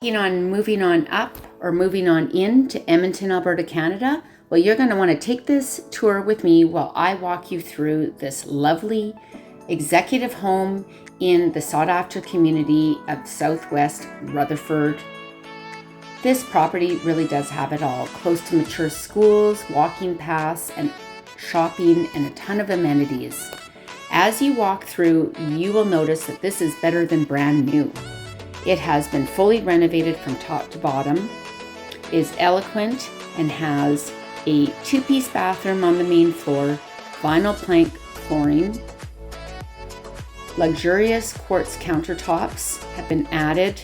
Moving on up or moving on in to Edmonton, Alberta, Canada, well, you're going to want to take this tour with me while I walk you through this lovely executive home in the sought-after community of Southwest Rutherford. This property really does have it all. Close to mature schools, walking paths, and shopping, and a ton of amenities. As you walk through, you will notice that this is better than brand new. It has been fully renovated from top to bottom, is eloquent, and has a two-piece bathroom on the main floor, vinyl plank flooring. Luxurious quartz countertops have been added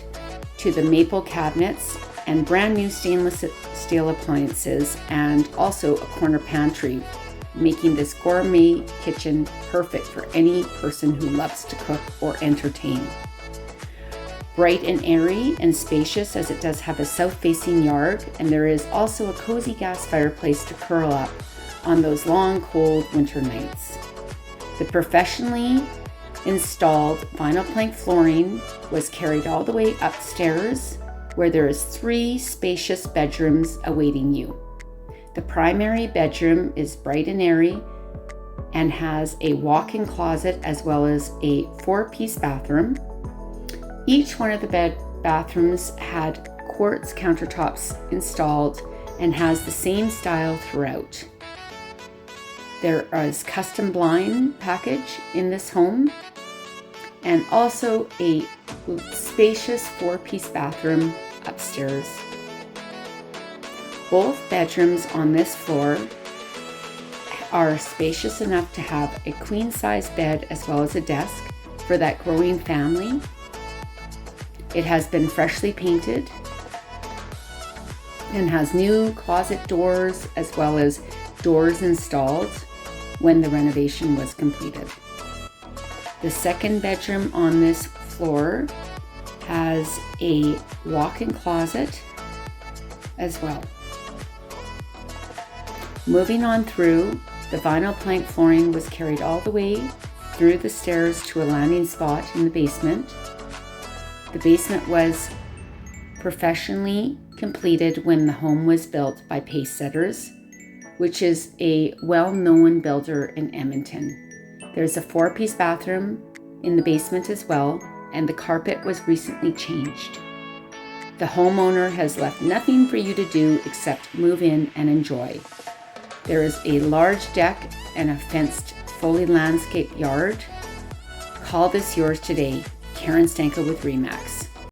to the maple cabinets, and brand new stainless steel appliances, and also a corner pantry, making this gourmet kitchen perfect for any person who loves to cook or entertain. Bright and airy and spacious, as it does have a south-facing yard, and there is also a cozy gas fireplace to curl up on those long, cold winter nights. The professionally installed vinyl plank flooring was carried all the way upstairs, where there is 3 spacious bedrooms awaiting you. The primary bedroom is bright and airy and has a walk-in closet as well as a 4-piece bathroom. Each one of the bathrooms had quartz countertops installed and has the same style throughout. There is custom blind package in this home, and also a spacious 4-piece bathroom upstairs. Both bedrooms on this floor are spacious enough to have a queen-size bed as well as a desk for that growing family. It has been freshly painted and has new closet doors as well as doors installed when the renovation was completed. The second bedroom on this floor has a walk-in closet as well. Moving on through, the vinyl plank flooring was carried all the way through the stairs to a landing spot in the basement. The basement was professionally completed when the home was built by Pacesetters, which is a well-known builder in Edmonton. There's a 4-piece bathroom in the basement as well, and the carpet was recently changed. The homeowner has left nothing for you to do except move in and enjoy. There is a large deck and a fenced, fully landscaped yard. Call this yours today. Karen Stanko with RE/MAX.